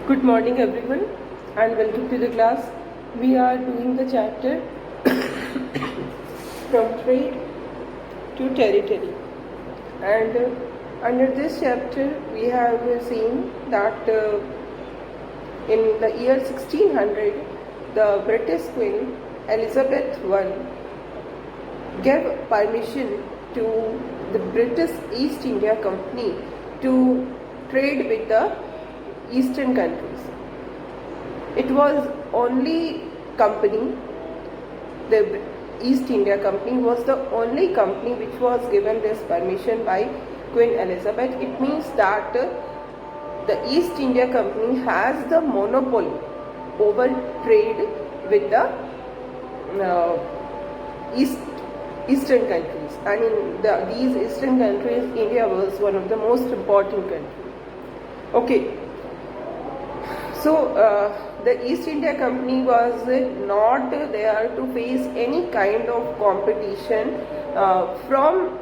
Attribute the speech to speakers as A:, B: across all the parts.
A: Good morning everyone and welcome to the class. We are doing the chapter from trade to territory, and under this chapter we have seen that in the year 1600 the British Queen Elizabeth I gave permission to the British East India Company to trade with the eastern countries. It was only company, the East India Company was the only company which was given this permission by Queen Elizabeth. It means that the East India Company has the monopoly over trade with the eastern countries, and in these eastern countries India was one of the most important countries. Okay. So the East India Company was not there to face any kind of competition from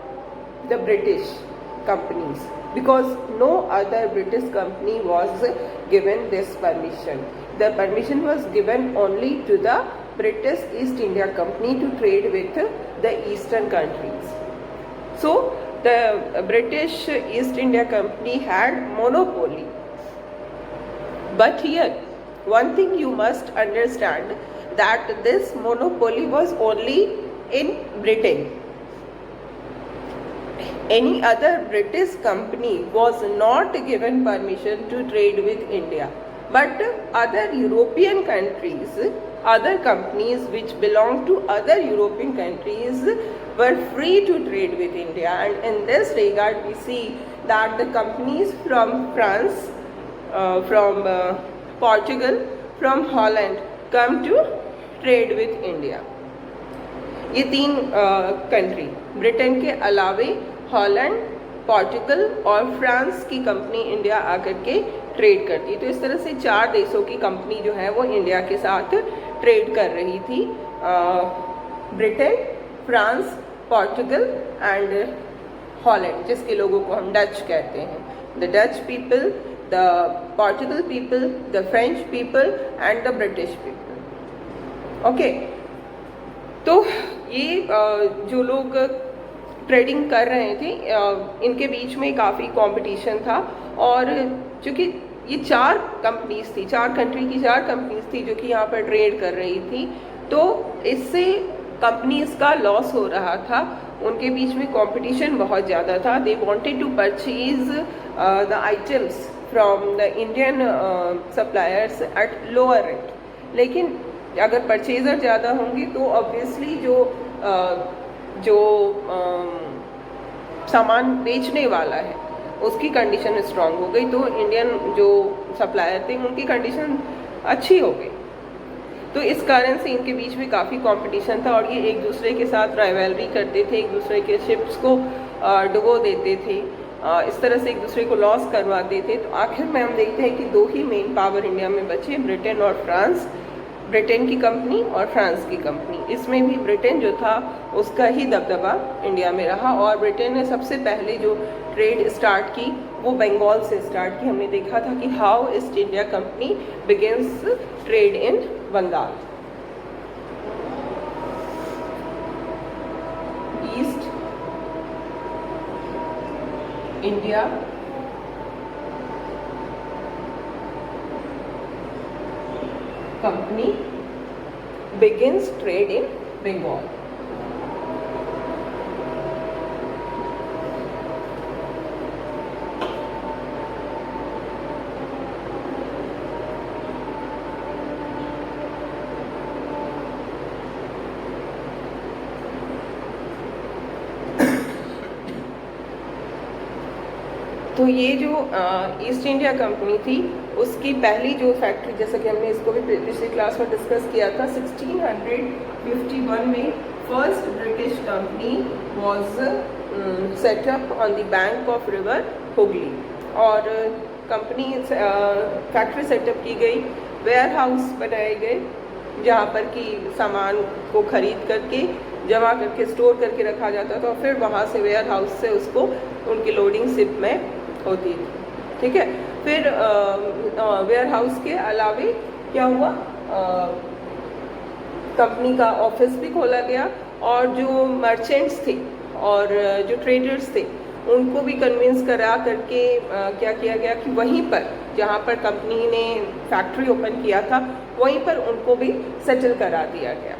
A: the British companies, because no other British company was given this permission. The permission was given only to the British East India Company to trade with the eastern countries. So the British East India Company had monopoly. But here, one thing you must understand, that this monopoly was only in Britain. Any other British company was not given permission to trade with India. But other European countries, other companies which belong to other European countries were free to trade with India. And in this regard, we see that the companies from France, from Portugal, from Holland come to trade with India. ये तीन country, Britain के अलावे Holland, Portugal और France की company India आकर के trade करती है. तो इस तरह से चार देशों की कंपनी जो है वो इंडिया के साथ ट्रेड कर रही थी. Britain, France, Portugal and Holland, जिसके लोगों को हम डच कहते हैं. The Dutch people, the Portugal people, the French people and the British people. Okay. तो ये जो लोग ट्रेडिंग कर रहे थे, इनके बीच में काफ़ी कंपटीशन था. और चूँकि ये चार कंपनीज थी, चार कंट्री की चार कंपनीज थी जो कि यहाँ पर ट्रेड कर रही थी, तो इससे कंपनीज का लॉस हो रहा था. उनके बीच में कंपटीशन बहुत ज़्यादा था. They wanted to purchase the items from the Indian suppliers at lower rate. लेकिन अगर परचेज़र ज़्यादा होंगे तो ऑब्वियसली जो सामान बेचने वाला है उसकी कंडीशन स्ट्रांग हो गई, तो इंडियन जो सप्लायर थे उनकी कंडीशन अच्छी हो गई. तो इस कारण से इनके बीच में काफ़ी कंपटीशन था और ये एक दूसरे के साथ राइवलरी करते थे, एक दूसरे के शिप्स को डुबो देते थे, इस तरह से एक दूसरे को लॉस करवाते थे. तो आखिर में हम देखते हैं कि दो ही मेन पावर इंडिया में बचे, ब्रिटेन और फ्रांस. ब्रिटेन की कंपनी और फ्रांस की कंपनी. इसमें भी ब्रिटेन जो था उसका ही दबदबा इंडिया में रहा. और ब्रिटेन ने सबसे पहले जो ट्रेड स्टार्ट की वो बंगाल से स्टार्ट की. हमने देखा था कि how East India Company begins trade in Bengal. East India company begins trade in Bengal. तो ये जो ईस्ट इंडिया कंपनी थी उसकी पहली जो फैक्ट्री, जैसा कि हमने इसको भी पिछली क्लास में डिस्कस किया था, 1651 में first British company was set up on the bank of river Hooghly. और कंपनी फैक्ट्री सेटअप की गई, वेयर हाउस बनाए गए जहाँ पर कि सामान को खरीद करके जमा करके स्टोर करके रखा जाता था, और फिर वहाँ से वेयर हाउस से उसको उनकी लोडिंग शिप में होती थी. ठीक है. फिर वेयर हाउस के अलावे क्या हुआ, कंपनी का ऑफिस भी खोला गया और जो मर्चेंट्स थे और जो ट्रेडर्स थे उनको भी कन्विंस करा करके क्या किया गया कि वहीं पर जहाँ पर कंपनी ने फैक्ट्री ओपन किया था वहीं पर उनको भी सेटल करा दिया गया।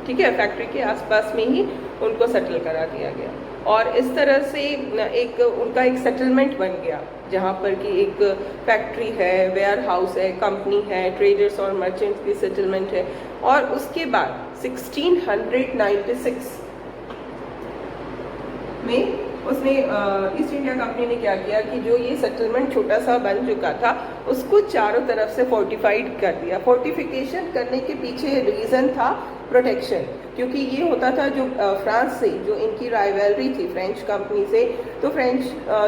A: ठीक है, फैक्ट्री के आसपास में ही उनको सेटल करा दिया गया और इस तरह से एक उनका एक सेटलमेंट बन गया जहाँ पर कि एक फैक्ट्री है, वेयर हाउस है, कंपनी है, ट्रेडर्स और मर्चेंट्स की सेटलमेंट है। और उसके बाद 1696 में उसने ईस्ट इंडिया कंपनी ने क्या किया कि जो ये सेटलमेंट छोटा सा बन चुका था उसको चारों तरफ से फोर्टिफाइड कर दिया। फोर्टिफिकेशन करने के पीछे रीज़न था प्रोटेक्शन, क्योंकि ये होता था जो फ्रांस से जो इनकी राइवलरी थी फ्रेंच कंपनी से, तो फ्रेंच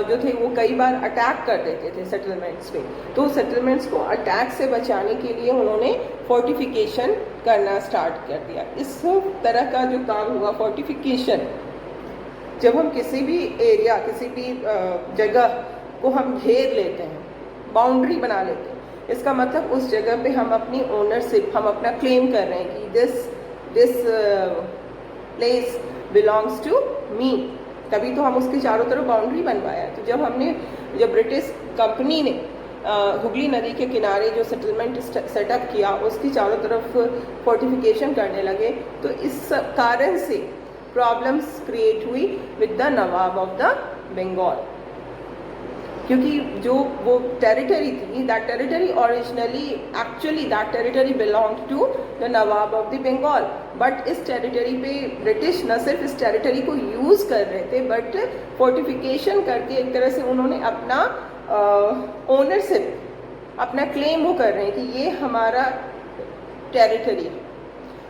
A: जो थे वो कई बार अटैक कर देते थे सेटलमेंट्स पे, तो सेटलमेंट्स को अटैक से बचाने के लिए उन्होंने फोर्टिफिकेशन करना स्टार्ट कर दिया। इस तरह का जो काम हुआ फोर्टिफिकेशन, जब हम किसी भी एरिया किसी भी जगह को हम घेर लेते हैं, बाउंड्री बना लेते हैं, इसका मतलब उस जगह पे हम अपनी ओनरशिप, हम अपना क्लेम कर रहे हैं कि this place belongs to me, तभी तो हम उसके चारों तरफ बाउंड्री बनवाया। तो जब ब्रिटिश कंपनी ने हुगली नदी के किनारे जो सेटलमेंट सेटअप किया उसकी चारों तरफ फोर्टिफिकेशन करने लगे, तो इस कारण से प्रॉब्लम्स क्रिएट हुई with the Nawab of the Bengal, क्योंकि जो वो टेरिटरी थी, that territory originally actually that territory belonged to the Nawab of the Bengal, but इस टेरिटरी पे ब्रिटिश न सिर्फ इस टेरिटरी को यूज़ कर रहे थे बट फोर्टिफिकेशन करके एक तरह से उन्होंने अपना ओनरशिप, अपना क्लेम वो कर रहे हैं कि ये हमारा टेरिटरी है।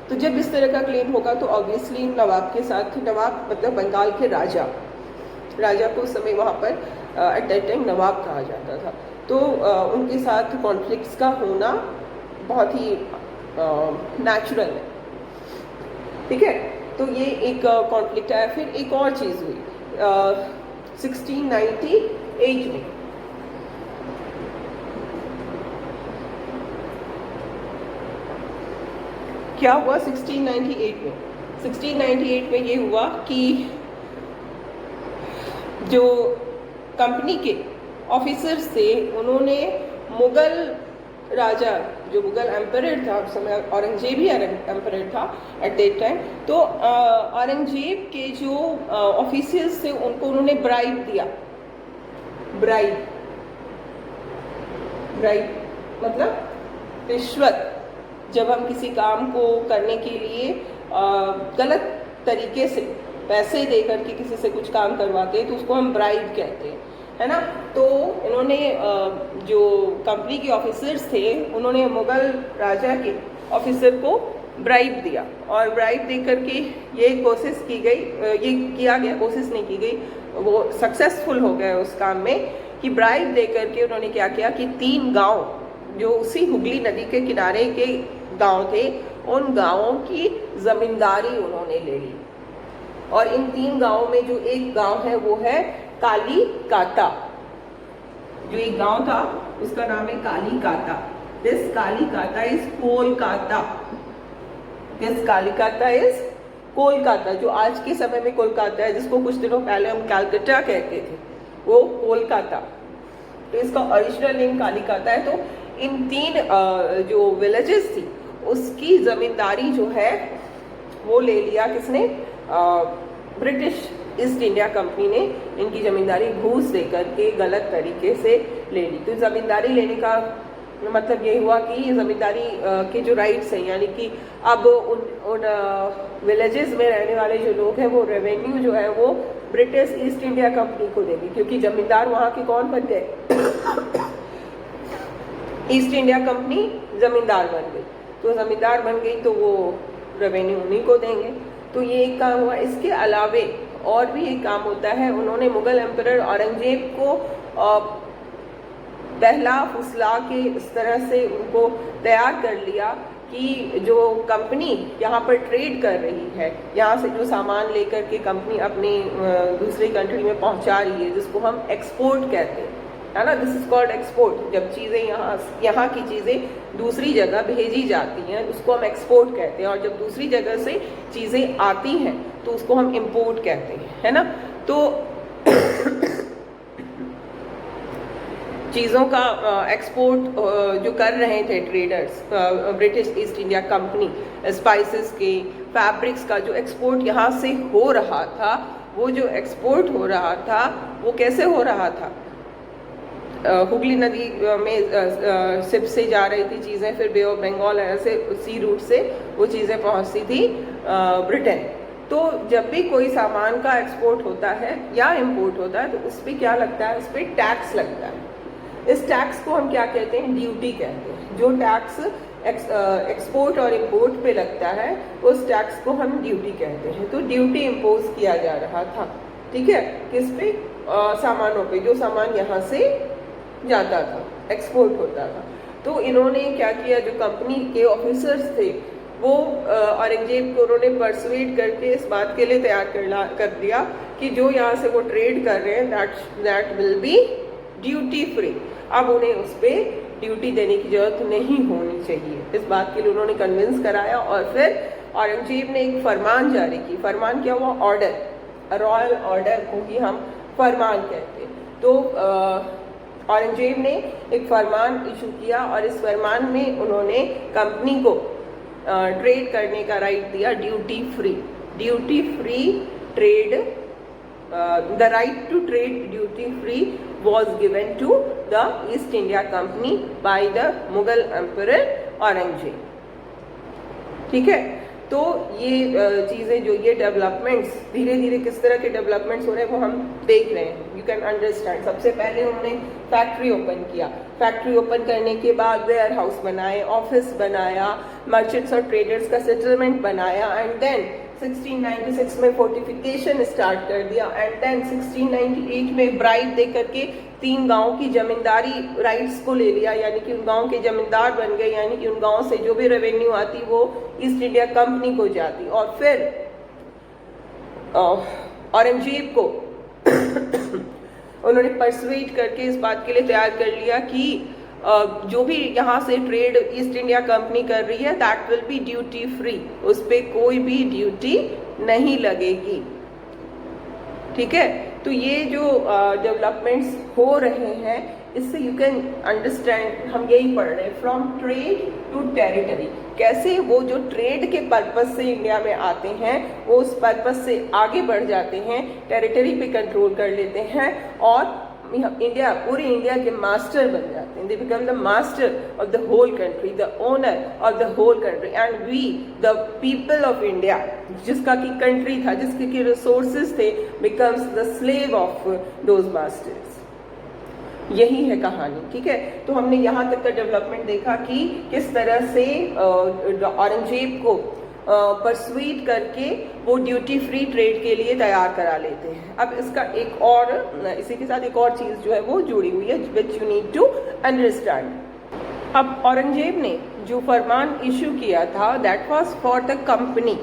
A: तो जब इस तरह का क्लेम होगा तो ऑब्वियसली नवाब के साथ, नवाब मतलब बंगाल के राजा को उस समय वहाँ पर एट दैट टाइम नवाब कहा जाता था, तो उनके साथ कॉन्फ्लिक्ट्स का होना बहुत ही नेचुरल है। ठीक है, तो ये एक कॉन्फ्लिक्ट आया। फिर एक और चीज़ हुई 1698 में, क्या हुआ 1698 में ये हुआ कि जो कंपनी के ऑफिसर्स थे उन्होंने मुगल राजा, जो मुगल एम्परर था उस समय, औरंगजेब ही एम्परर था एट दैट टाइम, तो औरंगजेब के जो ऑफिसर्स थे उनको उन्होंने ब्राइब दिया। ब्राइब मतलब रिश्वत। जब हम किसी काम को करने के लिए गलत तरीके से पैसे दे करके किसी से कुछ काम करवाते हैं तो उसको हम ब्राइब कहते हैं, है ना। तो इन्होंने जो कंपनी के ऑफिसर्स थे उन्होंने मुगल राजा के ऑफिसर को ब्राइब दिया, और ब्राइब दे करके ये कोशिश की गई, ये किया गया, कोशिश नहीं की गई, वो सक्सेसफुल हो गए उस काम में कि ब्राइब दे करके उन्होंने क्या किया कि 3 गांव जो उसी हुगली नदी के किनारे के गांव थे उन गांवों की जमींदारी उन्होंने ले ली। और इन 3 गांवों में जो एक गांव है वो है कालीकाता। जो एक गांव था उसका नाम है Kalikata. This Kalikata is Kolkata. This Kalikata is Kolkata, जो आज के समय में कोलकाता है, जिसको कुछ दिनों पहले हम कैलकाटा कहते थे, वो कोलकाता। तो इसका ओरिजिनल नेम कालीकाता है। तो इन 3 जो विलेजेस थी उसकी जमींदारी जो है वो ले लिया किसने, ब्रिटिश ईस्ट इंडिया कंपनी ने इनकी जमींदारी घूस दे करके गलत तरीके से ले ली। तो जमींदारी लेने का मतलब ये हुआ कि ये जमींदारी के जो राइट्स हैं, यानी कि अब उन विलेजेस में रहने वाले जो लोग हैं वो रेवेन्यू जो है वो ब्रिटिश ईस्ट इंडिया कंपनी को देगी, क्योंकि जमींदार वहाँ के कौन बन गए, ईस्ट इंडिया कंपनी जमींदार बन गई। तो जमींदार बन गई तो वो रेवेन्यू उन्हीं को देंगे। तो ये एक काम हुआ। इसके अलावे और भी एक काम होता है, उन्होंने मुगल एम्परर औरंगजेब को बहला फुसला के इस तरह से उनको तैयार कर लिया कि जो कंपनी यहाँ पर ट्रेड कर रही है, यहाँ से जो सामान लेकर के कंपनी अपने दूसरी कंट्री में पहुँचा रही है, जिसको हम एक्सपोर्ट कहते हैं, है ना, दिस इज कॉल्ड एक्सपोर्ट। जब चीज़ें यहाँ की चीज़ें दूसरी जगह भेजी जाती हैं उसको हम एक्सपोर्ट कहते हैं, और जब दूसरी जगह से चीज़ें आती हैं तो उसको हम इम्पोर्ट कहते हैं, है ना। तो चीज़ों का एक्सपोर्ट जो कर रहे थे traders, British east India company, spices के, फैब्रिक्स का जो एक्सपोर्ट यहाँ से हो रहा था, वो जो एक्सपोर्ट हो रहा था वो कैसे हो रहा था? हुगली नदी में शिप से जा रही थी चीज़ें, फिर बे ऑफ बंगाल ऐसे सी रूट से वो चीज़ें पहुँचती थी ब्रिटेन। तो जब भी कोई सामान का एक्सपोर्ट होता है या इंपोर्ट होता है तो उस पर क्या लगता है? उस पर टैक्स लगता है। इस टैक्स को हम क्या कहते हैं? ड्यूटी कहते हैं। जो टैक्स एक्सपोर्ट और इंपोर्ट पे लगता है उस टैक्स को हम ड्यूटी कहते हैं। तो ड्यूटी इम्पोज किया जा रहा था, ठीक है, किस पे? सामानों पे, जो सामान यहाँ से जाता था, एक्सपोर्ट होता था। तो इन्होंने क्या किया, जो कंपनी के ऑफिसर्स थे वो औरंगजेब को उन्होंने परसुएड करके इस बात के लिए तैयार कर दिया कि जो यहाँ से वो ट्रेड कर रहे हैं that will be duty free. अब उन्हें उस पर ड्यूटी देने की जरूरत नहीं होनी चाहिए, इस बात के लिए उन्होंने कन्विंस कराया। और फिर औरंगजेब ने एक फरमान जारी की। फरमान क्या हुआ? ऑर्डर, रॉयल ऑर्डर को ही हम फरमान कहते हैं। तो औरंगजेब ने एक फरमान इशू किया और इस फरमान में उन्होंने कंपनी को ट्रेड करने का राइट दिया, duty free trade. The right to trade duty free was given to the East India Company by the Mughal Emperor Aurangzeb, ठीक है। तो ये चीज़ें जो ये डेवलपमेंट्स धीरे धीरे किस तरह के डेवलपमेंट्स हो रहे हैं वो हम देख रहे हैं, यू कैन अंडरस्टैंड। सबसे पहले उन्होंने फैक्ट्री ओपन किया, फैक्ट्री ओपन करने के बाद वेयर हाउस बनाए, ऑफिस बनाया, मर्चेंट्स और ट्रेडर्स का सेटलमेंट बनाया, एंड देन 1696 में फोर्टिफिकेशन स्टार्ट कर दिया, एंड देन 1698 में ब्राइब दे करके 3 गांव की जमींदारी राइट्स को ले लिया, यानी कि उन गांव के जमींदार बन गए, यानी कि उन गांव से जो भी रेवेन्यू आती वो ईस्ट इंडिया कंपनी को जाती। और फिर औरंगजेब को उन्होंने परसुएट करके इस बात के लिए तैयार कर लिया कि जो भी यहाँ से ट्रेड ईस्ट इंडिया कंपनी कर रही है that will be duty free, उस पर कोई भी ड्यूटी नहीं लगेगी, ठीक है। तो ये जो डेवलपमेंट्स हो रहे हैं इससे यू कैन अंडरस्टैंड, हम यही पढ़ रहे हैं, फ्रॉम ट्रेड टू टेरिटरी। कैसे वो जो ट्रेड के पर्पस से इंडिया में आते हैं वो उस पर्पस से आगे बढ़ जाते हैं, टेरिटरी पे कंट्रोल कर लेते हैं और इंडिया, पूरी इंडिया के मास्टर बन जाते हैं। They become the master of the whole country, the owner of the whole country, and we the people of India, जिसका की कंट्री था, जिसके की रिसोर्सेज थे, becomes the slave of those masters. यही है कहानी, ठीक है। तो हमने यहाँ तक का डेवलपमेंट देखा कि किस तरह से औरंगजेब को परसुएट करके वो ड्यूटी फ्री ट्रेड के लिए तैयार करा लेते हैं। अब इसका एक और, इसी के साथ एक और चीज़ जो है वो जुड़ी हुई है which you need to understand. अब औरंगजेब ने जो फरमान इशू किया था that was for the company,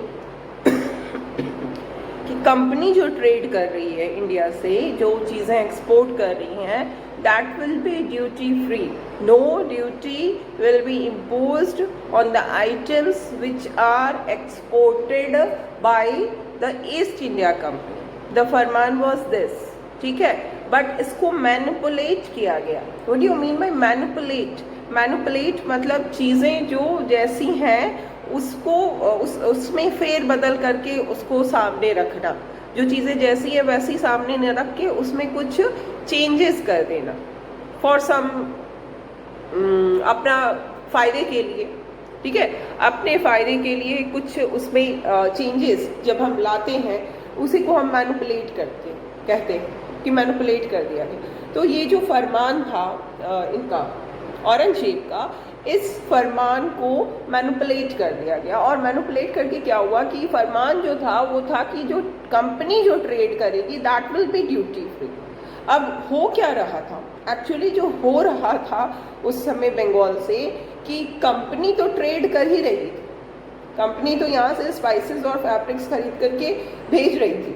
A: कि कंपनी जो ट्रेड कर रही है इंडिया से, जो चीज़ें एक्सपोर्ट कर रही हैं, that will be duty free. No duty will be imposed on the items which are exported by the East India Company. The Farman was this, ठीक है। बट इसको मैनिपुलेट किया गया। What do you mean by manipulate? Manipulate मतलब चीज़ें जो जैसी हैं उसको उसमें फेर बदल करके उसको सामने रखना, जो चीज़ें जैसी है वैसी सामने न रख के उसमें कुछ चेंजेस कर देना फॉर सम, अपना फ़ायदे के लिए, ठीक है, अपने फ़ायदे के लिए कुछ उसमें चेंजेस जब हम लाते हैं उसी को हम मैनिपुलेट कहते हैं कि मैनिपुलेट कर दिया गया। तो ये जो फरमान था इनका, औरंगजेब का, इस फरमान को मैनिपुलेट कर दिया गया। और मैनिपुलेट करके क्या हुआ कि फरमान जो था वो था कि जो कंपनी जो ट्रेड करेगी that will be duty free. अब हो क्या रहा था, एक्चुअली जो हो रहा था उस समय बंगाल से, कि कंपनी तो ट्रेड कर ही रही थी, कंपनी तो यहाँ से स्पाइसेस और फैब्रिक्स खरीद करके भेज रही थी,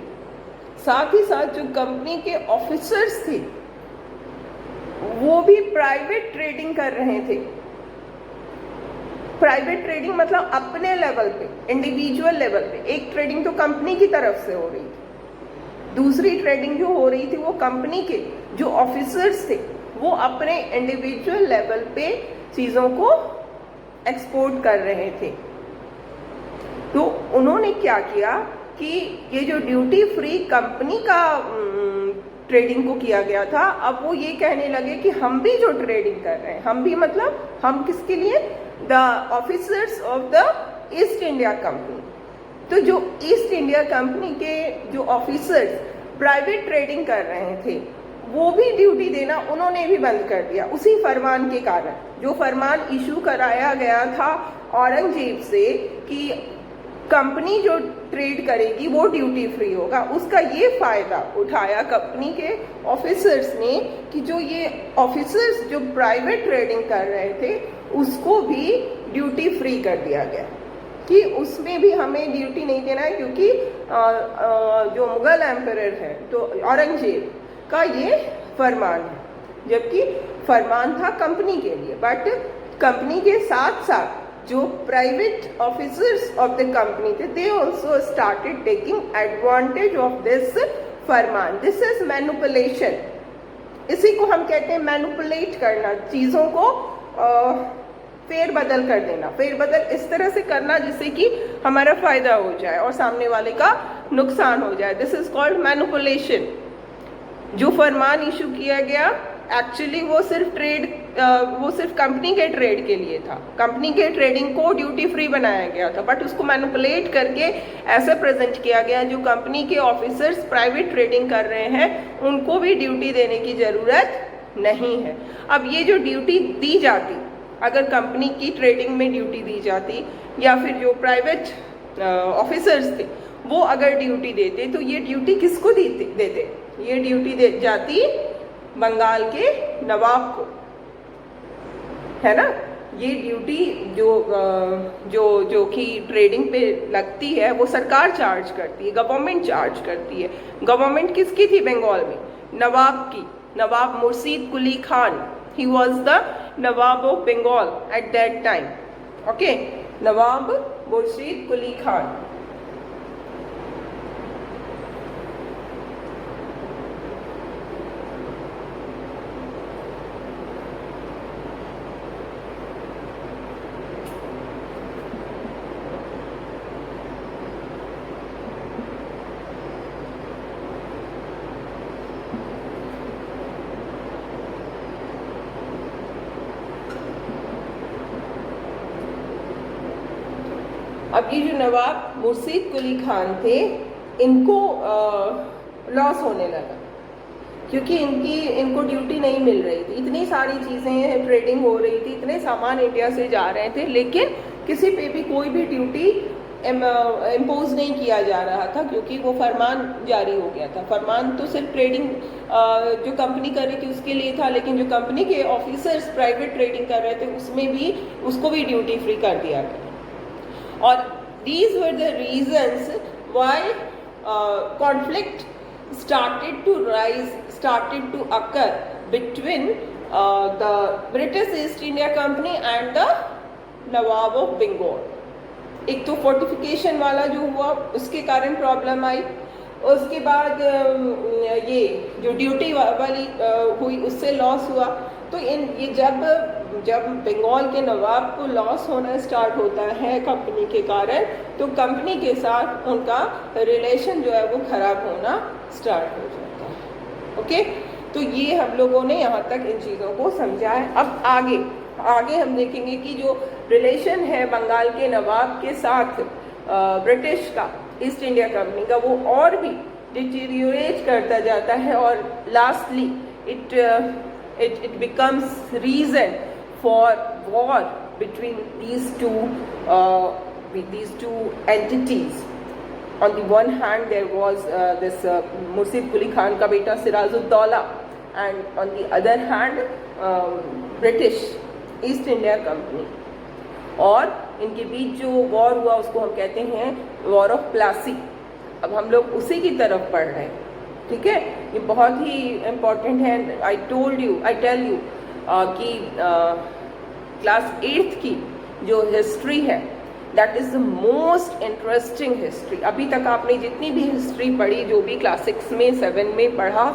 A: साथ ही साथ जो कंपनी के ऑफिसर्स थे वो भी प्राइवेट ट्रेडिंग कर रहे थे। प्राइवेट ट्रेडिंग मतलब अपने लेवल पे, इंडिविजुअल लेवल पे। एक ट्रेडिंग तो कंपनी की तरफ से हो रही थी, दूसरी ट्रेडिंग जो हो रही थी वो कंपनी के जो ऑफिसर्स थे वो अपने इंडिविजुअल लेवल पे चीज़ों को एक्सपोर्ट कर रहे थे। तो उन्होंने क्या किया कि ये जो ड्यूटी फ्री कंपनी का ट्रेडिंग को किया गया था, अब वो ये कहने लगे कि हम भी जो ट्रेडिंग कर रहे हैं, हम भी मतलब हम किसके लिए, the officers of the east India company. तो जो ईस्ट इंडिया कंपनी के जो ऑफिसर्स प्राइवेट ट्रेडिंग कर रहे थे वो भी ड्यूटी देना उन्होंने भी बंद कर दिया उसी फरमान के कारण। जो फरमान इशू कराया गया था औरंगजेब से कि कंपनी जो ट्रेड करेगी वो ड्यूटी फ्री होगा, उसका ये फायदा उठाया कंपनी के ऑफिसर्स ने कि जो ये ऑफिसर्स जो प्राइवेट ट्रेडिंग कर रहे थे उसको भी ड्यूटी फ्री कर दिया गया कि उसमें भी हमें ड्यूटी नहीं देना है, क्योंकि जो मुगल एम्परर है तो औरंगजेब का ये फरमान है, जबकि फरमान था कंपनी के लिए। बट कंपनी के साथ साथ जो private officers of the company थे they also started taking advantage of this फरमान। This is manipulation. इसी को हम कहते हैं मैनिपुलेट करना, चीज़ों को फेरबदल कर देना। फेरबदल इस तरह से करना जिससे कि हमारा फायदा हो जाए और सामने वाले का नुकसान हो जाए। This is called manipulation. जो फरमान इशू किया गया एक्चुअली वो सिर्फ कंपनी के ट्रेड के लिए था, कंपनी के ट्रेडिंग को ड्यूटी फ्री बनाया गया था, बट उसको मैनिपुलेट करके ऐसा प्रेजेंट किया गया जो कंपनी के ऑफिसर्स प्राइवेट ट्रेडिंग कर रहे हैं उनको भी ड्यूटी देने की ज़रूरत नहीं है। अब ये जो ड्यूटी दी जाती, अगर कंपनी की ट्रेडिंग में ड्यूटी दी जाती या फिर जो प्राइवेट ऑफिसर्स थे वो अगर ड्यूटी देते तो ये ड्यूटी किसको देते? ये ड्यूटी दे जाती बंगाल के नवाब को, है ना। ये ड्यूटी जो कि ट्रेडिंग पे लगती है वो सरकार चार्ज करती है, गवर्नमेंट चार्ज करती है। गवर्नमेंट किसकी थी बंगाल में? नवाब की। Nawab Murshid Quli Khan, he was the Nawab of Bengal at that time. Okay, Nawab Murshid Quli Khan. अब ये जो नवाब मुर्शीद कुली खान थे इनको लॉस होने लगा क्योंकि इनको ड्यूटी नहीं मिल रही थी। इतनी सारी चीज़ें ट्रेडिंग हो रही थी, इतने सामान इंडिया से जा रहे थे, लेकिन किसी पे भी कोई भी ड्यूटी इम्पोज नहीं किया जा रहा था क्योंकि वो फरमान जारी हो गया था। फरमान तो सिर्फ ट्रेडिंग जो कंपनी कर रही थी उसके लिए था, लेकिन जो कंपनी के ऑफिसर्स प्राइवेट ट्रेडिंग कर रहे थे उसमें भी उसको भी ड्यूटी फ्री कर दिया गया। और these were the reasons why conflict started to rise, started to occur between the British East India Company and the Nawab of Bengal. एक तो फोर्टिफिकेशन वाला जो हुआ उसके कारण प्रॉब्लम आई, उसके बाद ये जो ड्यूटी वाली हुई उससे लॉस हुआ। तो ये जब बंगाल के नवाब को लॉस होना स्टार्ट होता है कंपनी के कारण, तो कंपनी के साथ उनका रिलेशन जो है वो खराब होना स्टार्ट हो जाता है। ओके, तो ये हम लोगों ने यहाँ तक इन चीज़ों को समझा है। अब आगे हम देखेंगे कि जो रिलेशन है बंगाल के नवाब के साथ ब्रिटिश का, ईस्ट इंडिया कंपनी का, वो और भी डिटीरियोरेट करता जाता है और lastly it becomes reason for war between these two entities. On the one hand there was this Murshid Quli Khan ka beta Sirajuddaulah, and on the other hand British East India Company. और इनके बीच जो war हुआ उसको हम कहते हैं war of Plassey. अब हम लोग उसी की तरफ पढ़ रहे हैं। ठीक है, ये बहुत ही इम्पोर्टेंट है। आई टेल यू कि क्लास 8th की जो हिस्ट्री है that is the most interesting history. अभी तक आपने जितनी भी हिस्ट्री पढ़ी, जो भी क्लास 6 में 7 में पढ़ा,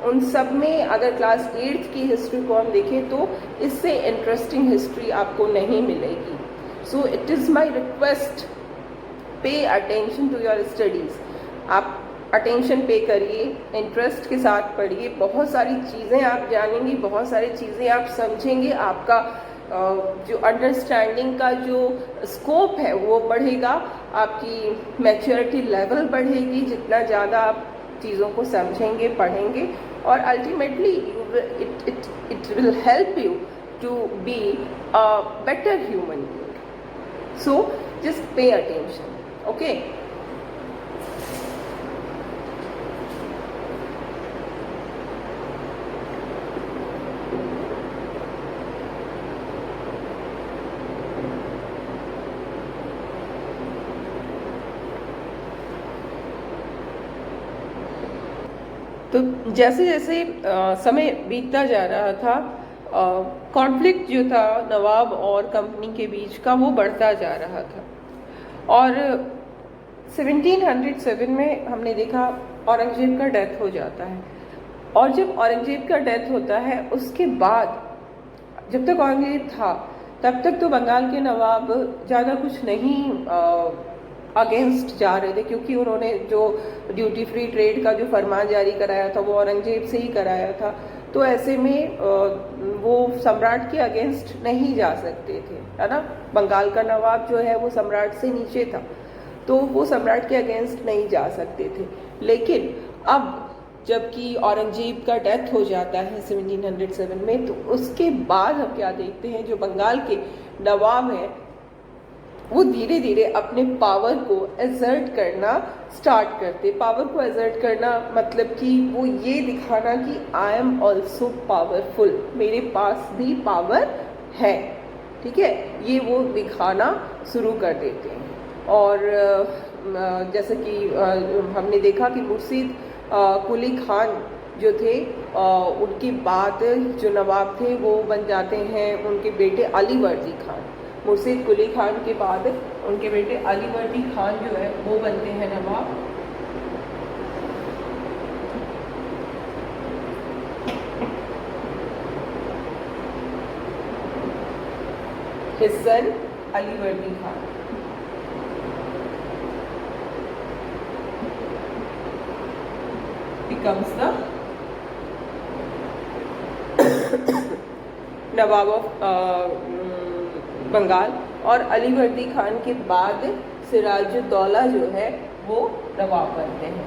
A: उन सब में अगर क्लास 8th की हिस्ट्री को हम देखें तो इससे इंटरेस्टिंग हिस्ट्री आपको नहीं मिलेगी। So it is my request, pay attention to your studies. आप अटेंशन पे करिए, इंटरेस्ट के साथ पढ़िए, बहुत सारी चीज़ें आप जानेंगे, बहुत सारी चीज़ें आप समझेंगे, आपका जो अंडरस्टैंडिंग का जो स्कोप है वो बढ़ेगा, आपकी मैच्योरिटी लेवल बढ़ेगी जितना ज़्यादा आप चीज़ों को समझेंगे, पढ़ेंगे, और ultimately it will help you to be a better human being. So just pay attention, okay. तो जैसे जैसे समय बीतता जा रहा था, कॉन्फ्लिक्ट जो था नवाब और कंपनी के बीच का वो बढ़ता जा रहा था, और 1707 में हमने देखा औरंगजेब का डेथ हो जाता है। और जब औरंगजेब का डेथ होता है उसके बाद, जब तक औरंगजेब था तब तक तो बंगाल के नवाब ज़्यादा कुछ नहीं अगेंस्ट जा रहे थे, क्योंकि उन्होंने जो ड्यूटी फ्री ट्रेड का जो फरमान जारी कराया था वो औरंगजेब से ही कराया था। तो ऐसे में वो सम्राट के अगेंस्ट नहीं जा सकते थे, है ना। बंगाल का नवाब जो है वो सम्राट से नीचे था, तो वो सम्राट के अगेंस्ट नहीं जा सकते थे। लेकिन अब जबकि औरंगजेब का डेथ हो जाता है 1707 में, तो उसके बाद हम क्या देखते हैं, जो बंगाल के नवाब हैं वो धीरे धीरे अपने पावर को एजर्ट करना स्टार्ट करते। पावर को एजर्ट करना मतलब कि वो ये दिखाना कि आई एम ऑल्सो पावरफुल, मेरे पास भी पावर है, ठीक है, ये वो दिखाना शुरू कर देते हैं। और जैसे कि हमने देखा कि मुर्शीद कुली खान जो थे, उनके बाद जो नवाब थे वो बन जाते हैं उनके बेटे अलीवर्दी खान। मुर्शीद कुली खान के बाद उनके बेटे अलीवर्दी खान जो है वो बनते हैं नवाब। His son Alivardi Khan becomes the nawab of Bengal. और अलीवर्दी खान के बाद सिराजुद्दौला जो है वो नवाब बनते हैं।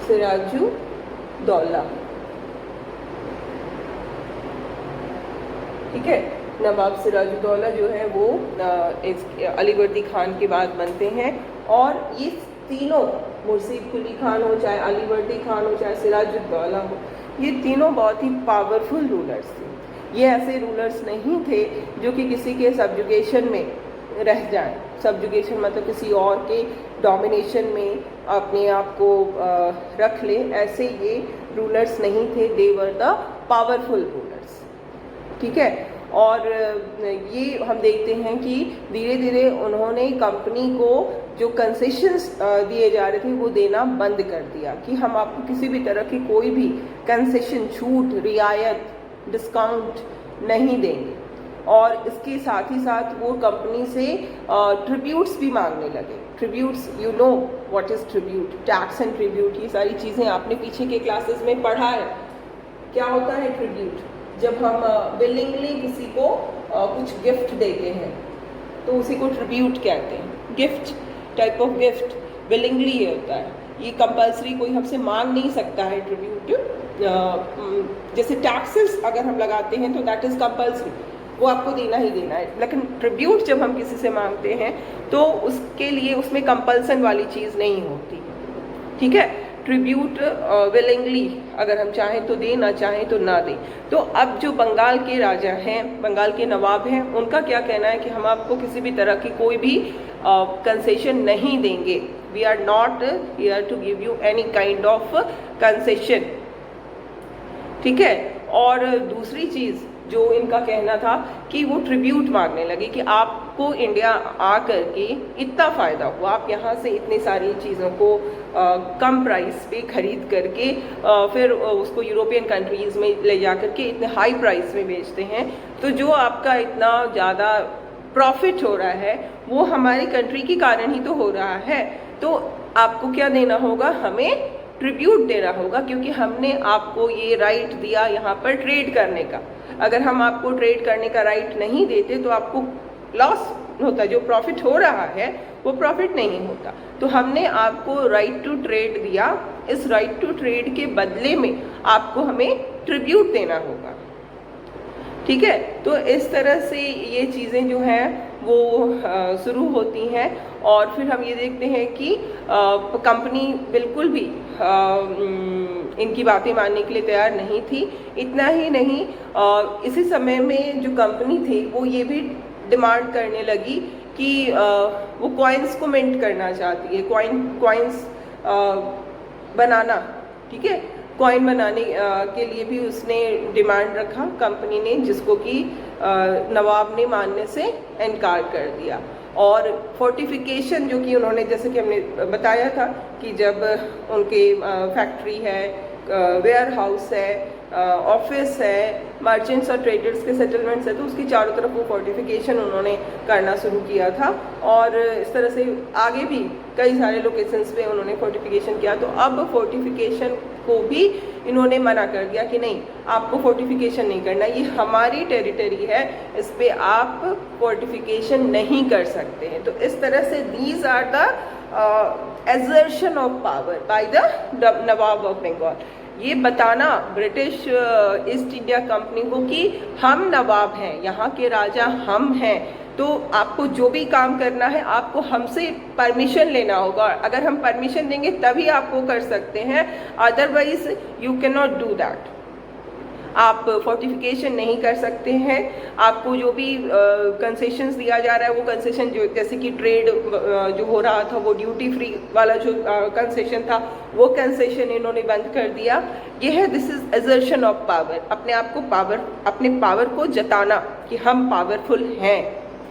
A: सिराजुद्दौला, ठीक है, नवाब सिराजुद्दौला जो है वो अलीवर्दी खान के बाद बनते हैं। और ये तीनों, मुर्शीद कुली खान हो, चाहे अलीवर्दी खान हो, चाहे सिराजुद्दौला हो, ये तीनों बहुत ही पावरफुल रूलर्स थे। ये ऐसे रूलर्स नहीं थे जो कि किसी के सब्जुगेशन में रह जाएं। सब्जुगेशन मतलब किसी और के डोमिनेशन में अपने आप को रख ले, ऐसे ये रूलर्स नहीं थे। दे वर द पावरफुल रूलर्स, ठीक है। और ये हम देखते हैं कि धीरे धीरे उन्होंने कंपनी को जो कंसेशंस दिए जा रहे थे वो देना बंद कर दिया, कि हम आपको किसी भी तरह की कोई भी कंसेशन, छूट, रियायत, डिस्काउंट नहीं देंगे। और इसके साथ ही साथ वो कंपनी से ट्रिब्यूट्स भी मांगने लगे। Tributes, you know what is tribute, tax and tribute, ये सारी चीज़ें आपने पीछे के क्लासेस में पढ़ा है। क्या होता है ट्रिब्यूट? जब हम विलिंगली किसी को कुछ गिफ्ट देते हैं तो उसी को ट्रिब्यूट कहते हैं। Gift, type of gift willingly ये होता है, ये कंपल्सरी कोई हमसे मांग नहीं सकता है ट्रिब्यूट। जैसे टैक्सेस अगर हम लगाते हैं तो दैट इज़ कंपल्सरी, वो आपको देना ही देना है। लेकिन ट्रिब्यूट जब हम किसी से मांगते हैं तो उसके लिए उसमें कंपल्सन वाली चीज़ नहीं होती, ठीक है। ट्रिब्यूट विलिंगली, अगर हम चाहें तो दें, ना चाहें तो ना दें। तो अब जो बंगाल के राजा हैं, बंगाल के नवाब हैं, उनका क्या कहना है कि हम आपको किसी भी तरह की कोई भी कंसेशन नहीं देंगे। We are not here to give you any kind of concession, ठीक है। और दूसरी चीज़ जो इनका कहना था कि वो ट्रिब्यूट मांगने लगे कि आपको इंडिया आकर के इतना फ़ायदा हुआ, आप यहाँ से इतनी सारी चीज़ों को कम प्राइस पे ख़रीद करके फिर उसको यूरोपियन कंट्रीज़ में ले जा करके इतने हाई प्राइस में बेचते हैं, तो जो आपका इतना ज़्यादा प्रॉफिट हो रहा है वो हमारी कंट्री के कारण ही तो हो रहा है। तो आपको क्या देना होगा, हमें ट्रिब्यूट देना होगा, क्योंकि हमने आपको ये राइट दिया यहाँ पर ट्रेड करने का। अगर हम आपको ट्रेड करने का राइट नहीं देते तो आपको लॉस होता, जो प्रॉफिट हो रहा है वो प्रॉफिट नहीं होता। तो हमने आपको राइट टू ट्रेड दिया, इस राइट टू ट्रेड के बदले में आपको हमें ट्रिब्यूट देना होगा, ठीक है। तो इस तरह से ये चीज़ें जो हैं वो शुरू होती हैं। और फिर हम ये देखते हैं कि कंपनी बिल्कुल भी इनकी बातें मानने के लिए तैयार नहीं थी। इतना ही नहीं, इसी समय में जो कंपनी थी वो ये भी डिमांड करने लगी कि वो कॉइन्स को मिंट करना चाहती है, कॉइन्स बनाना, ठीक है। कॉइन बनाने के लिए भी उसने डिमांड रखा कंपनी ने, जिसको कि नवाब ने मानने से इनकार कर दिया। और फोर्टिफिकेशन जो कि उन्होंने, जैसे कि हमने बताया था कि जब उनके फैक्ट्री है, वेयर हाउस है, ऑफिस है, मर्चेंट्स और ट्रेडर्स के सेटलमेंट्स है, तो उसकी चारों तरफ वो फोर्टिफिकेशन उन्होंने करना शुरू किया था। और इस तरह से आगे भी कई सारे लोकेशंस पे उन्होंने फोर्टिफिकेशन किया। तो अब फोर्टिफिकेशन को भी इन्होंने मना कर दिया कि नहीं, आपको फोर्टिफिकेशन नहीं करना, ये हमारी टेरिटरी है, इस पे आप फोर्टिफिकेशन नहीं कर सकते हैं। तो इस तरह से these are the assertion of power by the Nawab of Bengal. ये बताना ब्रिटिश ईस्ट इंडिया कंपनी को कि हम नवाब हैं, यहाँ के राजा हम हैं, तो आपको जो भी काम करना है आपको हमसे परमिशन लेना होगा। अगर हम परमिशन देंगे तभी आप वो कर सकते हैं, otherwise you can not do that. आप फोर्टिफिकेशन नहीं कर सकते हैं। आपको जो भी कंसेशंस दिया जा रहा है वो कंसेशन, जो जैसे कि ट्रेड जो हो रहा था वो ड्यूटी फ्री वाला जो कंसेशन था वो कंसेशन इन्होंने बंद कर दिया। ये है, this is assertion of power, अपने आप को पावर, अपने पावर को जताना कि हम पावरफुल हैं,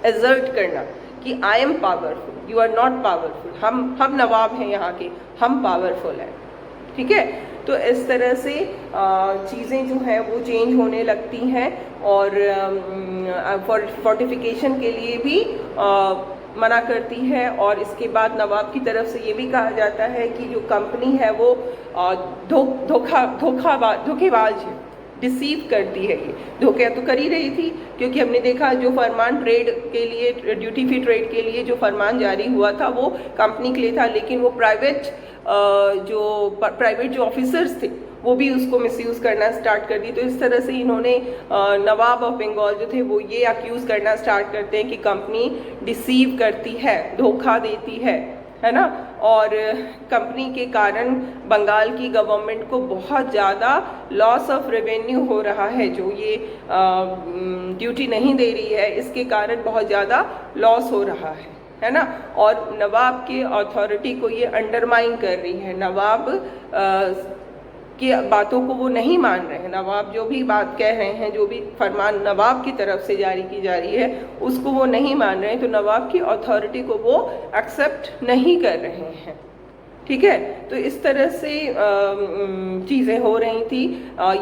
A: एजर्ट करना कि I am powerful, you are not powerful, हम नवाब हैं यहाँ के, हम पावरफुल हैं, ठीक है। तो इस तरह से चीज़ें जो हैं वो चेंज होने लगती हैं। और फोर्टिफिकेशन के लिए भी मना करती है। और इसके बाद नवाब की तरफ से ये भी कहा जाता है कि जो कंपनी है वो धोखेबाज है, डिसीव करती है। ये धोखा तो कर ही रही थी, क्योंकि हमने देखा जो फरमान ट्रेड के लिए, ड्यूटी फ्री ट्रेड के लिए जो फरमान जारी हुआ था वो कंपनी के लिए था, लेकिन वो प्राइवेट जो ऑफिसर्स थे वो भी उसको मिसयूज़ करना स्टार्ट कर दी। तो इस तरह से इन्होंने नवाब ऑफ बंगाल जो थे वो ये अक्यूज़ करना स्टार्ट करते हैं कि कंपनी डिसीव करती है, धोखा देती है ना। और कंपनी के कारण बंगाल की गवर्नमेंट को बहुत ज़्यादा लॉस ऑफ रेवेन्यू हो रहा है, जो ये ड्यूटी नहीं दे रही है, इसके कारण बहुत ज़्यादा लॉस हो रहा है ना। और नवाब की अथॉरिटी को ये अंडरमाइन कर रही है, नवाब की बातों को वो नहीं मान रहे हैं। नवाब जो भी बात कह रहे हैं, जो भी फरमान नवाब की तरफ से जारी की जा रही है उसको वो नहीं मान रहे हैं, तो नवाब की अथॉरिटी को वो एक्सेप्ट नहीं कर रहे हैं, ठीक है। तो इस तरह से चीज़ें हो रही थी।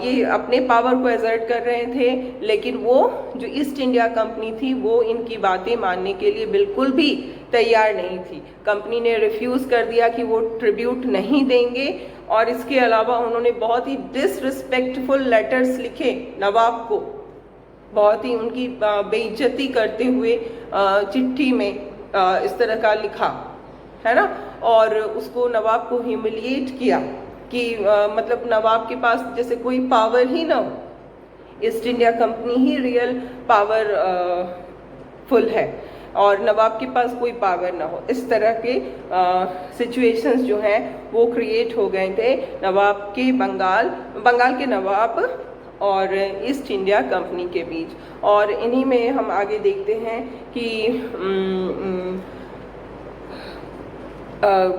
A: ये अपने पावर को एजर्ट कर रहे थे, लेकिन वो जो ईस्ट इंडिया कंपनी थी वो इनकी बातें मानने के लिए बिल्कुल भी तैयार नहीं थी। कंपनी ने रिफ्यूज़ कर दिया कि वो ट्रिब्यूट नहीं देंगे। और इसके अलावा उन्होंने बहुत ही डिसरिस्पेक्टफुल लेटर्स लिखे नवाब को, बहुत ही उनकी बेइज्जती करते हुए चिट्ठी में इस तरह का लिखा, है ना। और उसको नवाब को ह्यूमिलिएट किया कि मतलब नवाब के पास जैसे कोई पावर ही ना हो, ईस्ट इंडिया कंपनी ही रियल पावर फुल है। और नवाब के पास कोई पावर ना हो, इस तरह के सिचुएशंस जो हैं वो क्रिएट हो गए थे नवाब के बंगाल के नवाब और ईस्ट इंडिया कंपनी के बीच। और इन्हीं में हम आगे देखते हैं कि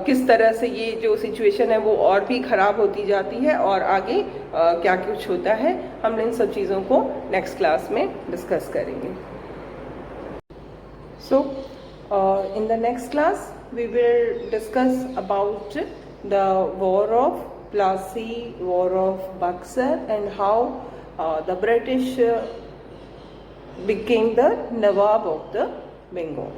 A: किस तरह से ये जो सिचुएशन है वो और भी ख़राब होती जाती है और आगे क्या कुछ होता है, हम इन सब चीज़ों को नेक्स्ट क्लास में डिस्कस करेंगे। So in the next class we will discuss about the war of Plassey, war of Buxar, and how the British became the Nawab of the Bengal.